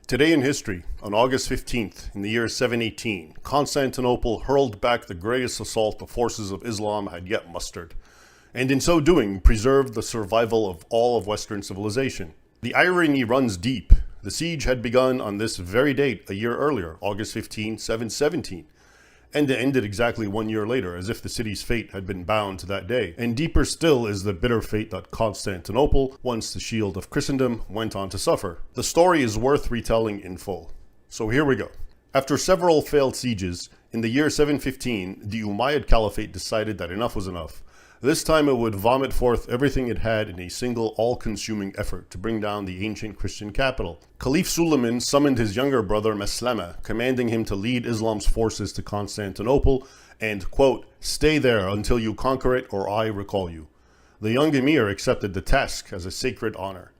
Today in history, on August 15th, in the year 718, Constantinople hurled back the greatest assault the forces of Islam had yet mustered, and in so doing preserved the survival of all of Western civilization. The irony runs deep. The siege had begun on this very date a year earlier, August 15, 717, and it ended exactly 1 year later, as if the city's fate had been bound to that day. And deeper still is the bitter fate that Constantinople, once the shield of Christendom, went on to suffer. The story is worth retelling in full. So here we go. After several failed sieges, in the year 715, the Umayyad Caliphate decided that enough was enough. This time it would vomit forth everything it had in a single all-consuming effort to bring down the ancient Christian capital. Caliph Suleiman summoned his younger brother Maslama, commanding him to lead Islam's forces to Constantinople and, quote, "stay there until you conquer it or I recall you." The young emir accepted the task as a sacred honor.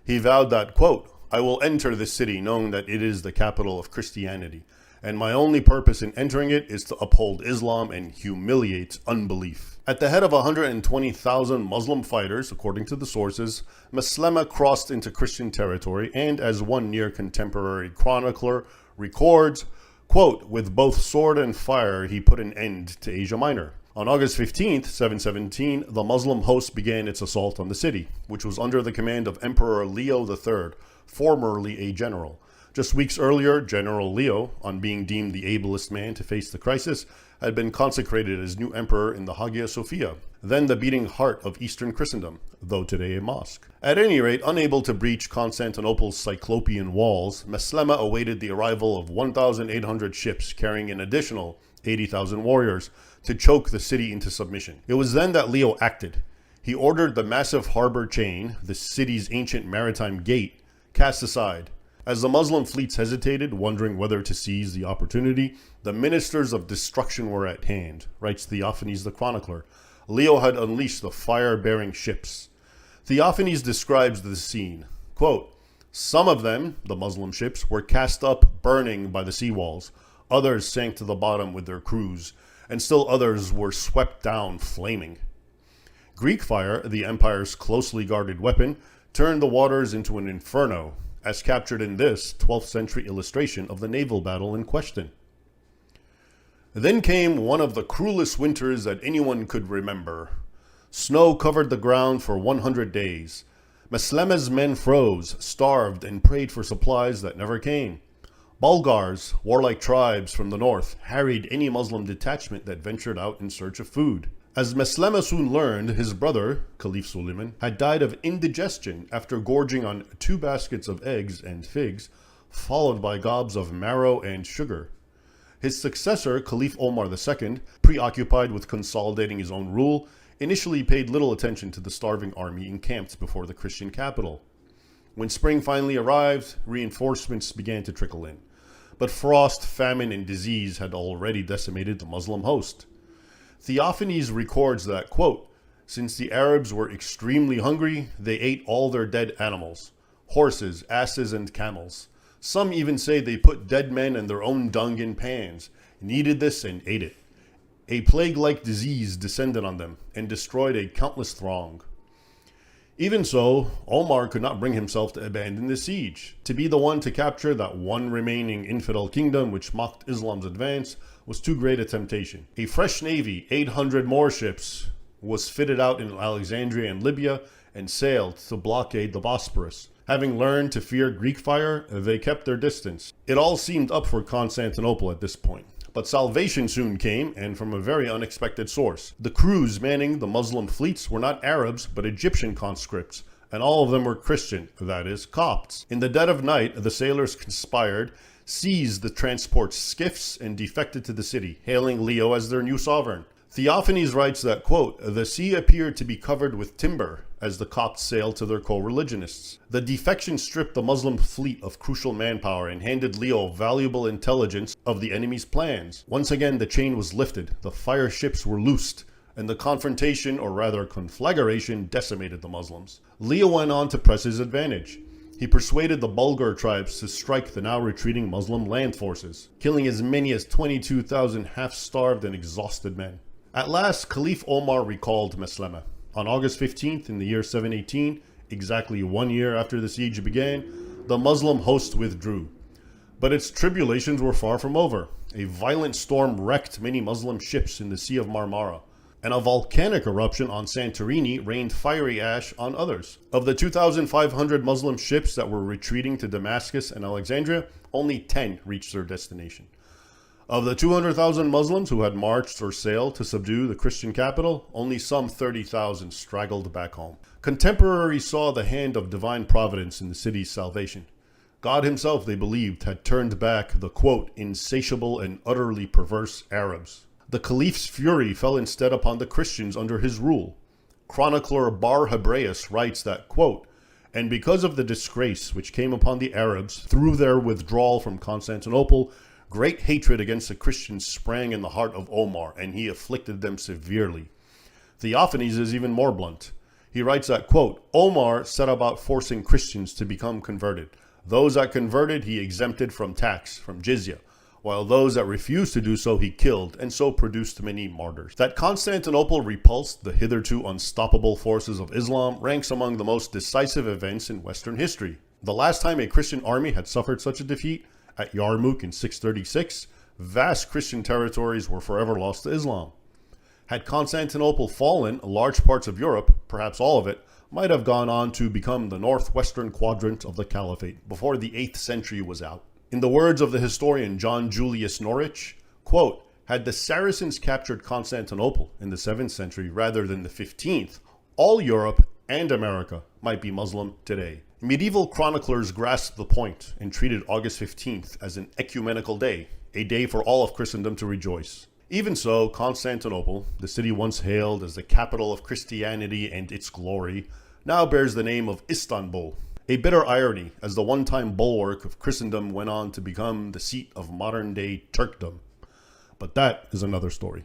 He vowed that, quote, "I will enter this city knowing that it is the capital of Christianity, and my only purpose in entering it is to uphold Islam and humiliate unbelief." At the head of 120,000 Muslim fighters, according to the sources, Maslama crossed into Christian territory and, as one near contemporary chronicler records, quote, "with both sword and fire he put an end to Asia Minor." On August 15th, 717, the Muslim host began its assault on the city, which was under the command of Emperor Leo III, formerly a general. Just weeks earlier, General Leo, on being deemed the ablest man to face the crisis, had been consecrated as new emperor in the Hagia Sophia, then the beating heart of Eastern Christendom, though today a mosque. At any rate, unable to breach Constantinople's cyclopean walls, Maslama awaited the arrival of 1,800 ships carrying an additional 80,000 warriors to choke the city into submission. It was then that Leo acted. He ordered the massive harbor chain, the city's ancient maritime gate, cast aside. As the Muslim fleets hesitated, wondering whether to seize the opportunity, the ministers of destruction were at hand, writes Theophanes the chronicler. Leo had unleashed the fire-bearing ships. Theophanes describes the scene. Quote, "Some of them, the Muslim ships, were cast up burning by the seawalls. Others sank to the bottom with their crews, and still others were swept down flaming." Greek fire, the empire's closely guarded weapon, turned the waters into an inferno, as captured in this 12th century illustration of the naval battle in question. Then came one of the cruelest winters that anyone could remember. Snow covered the ground for 100 days. Maslama's men froze, starved, and prayed for supplies that never came. Bulgars, warlike tribes from the north, harried any Muslim detachment that ventured out in search of food. As Maslama soon learned, his brother, Caliph Suleiman, had died of indigestion after gorging on 2 baskets of eggs and figs, followed by gobs of marrow and sugar. His successor, Caliph Omar II, preoccupied with consolidating his own rule, initially paid little attention to the starving army encamped before the Christian capital. When spring finally arrived, reinforcements began to trickle in. But frost, famine, and disease had already decimated the Muslim host. Theophanes records that, quote, "since the Arabs were extremely hungry, they ate all their dead animals, horses, asses, and camels. Some even say they put dead men and their own dung in pans, kneaded this and ate it. A plague-like disease descended on them and destroyed a countless throng." Even so, Omar could not bring himself to abandon the siege. To be the one to capture that one remaining infidel kingdom which mocked Islam's advance was too great a temptation. A fresh navy, 800 more ships, was fitted out in Alexandria and Libya and sailed to blockade the Bosporus. Having learned to fear Greek fire, they kept their distance. It all seemed up for Constantinople at this point. But salvation soon came, and from a very unexpected source. The crews manning the Muslim fleets were not Arabs, but Egyptian conscripts, and all of them were Christian, that is, Copts. In the dead of night, the sailors conspired, seized the transport's skiffs, and defected to the city, hailing Leo as their new sovereign. Theophanes writes that, quote, "the sea appeared to be covered with timber as the Copts sailed to their co-religionists. The defection stripped the Muslim fleet of crucial manpower and handed Leo valuable intelligence of the enemy's plans. Once again, the chain was lifted, the fire ships were loosed, and the confrontation, or rather conflagration, decimated the Muslims. Leo went on to press his advantage. He persuaded the Bulgar tribes to strike the now retreating Muslim land forces, killing as many as 22,000 half-starved and exhausted men. At last, Caliph Omar recalled Maslama. On August 15th in the year 718, exactly 1 year after the siege began, the Muslim host withdrew. But its tribulations were far from over. A violent storm wrecked many Muslim ships in the Sea of Marmara, and a volcanic eruption on Santorini rained fiery ash on others. Of the 2,500 Muslim ships that were retreating to Damascus and Alexandria, only 10 reached their destination. Of the 200,000 Muslims who had marched or sailed to subdue the Christian capital, only some 30,000 straggled back home. Contemporaries saw the hand of divine providence in the city's salvation. God himself, they believed, had turned back the, quote, insatiable and utterly perverse Arabs. The caliph's fury fell instead upon the Christians under his rule. Chronicler Bar Hebraeus writes that, quote, and because of the disgrace which came upon the Arabs through their withdrawal from Constantinople, great hatred against the Christians sprang in the heart of Omar, and he afflicted them severely. Theophanes is even more blunt. He writes that, quote, Omar set about forcing Christians to become converted. Those that converted he exempted from tax, from jizya, while those that refused to do so he killed, and so produced many martyrs. That Constantinople repulsed the hitherto unstoppable forces of Islam ranks among the most decisive events in Western history. The last time a Christian army had suffered such a defeat, at Yarmouk in 636, vast Christian territories were forever lost to Islam. Had Constantinople fallen, large parts of Europe, perhaps all of it, might have gone on to become the northwestern quadrant of the Caliphate before the 8th century was out. In the words of the historian John Julius Norwich, quote, had the Saracens captured Constantinople in the 7th century rather than the 15th, all Europe and America might be Muslim today. Medieval chroniclers grasped the point and treated August 15th as an ecumenical day, a day for all of Christendom to rejoice. Even so, Constantinople, the city once hailed as the capital of Christianity and its glory, now bears the name of Istanbul. A bitter irony, as the one-time bulwark of Christendom went on to become the seat of modern-day Turkdom. But that is another story.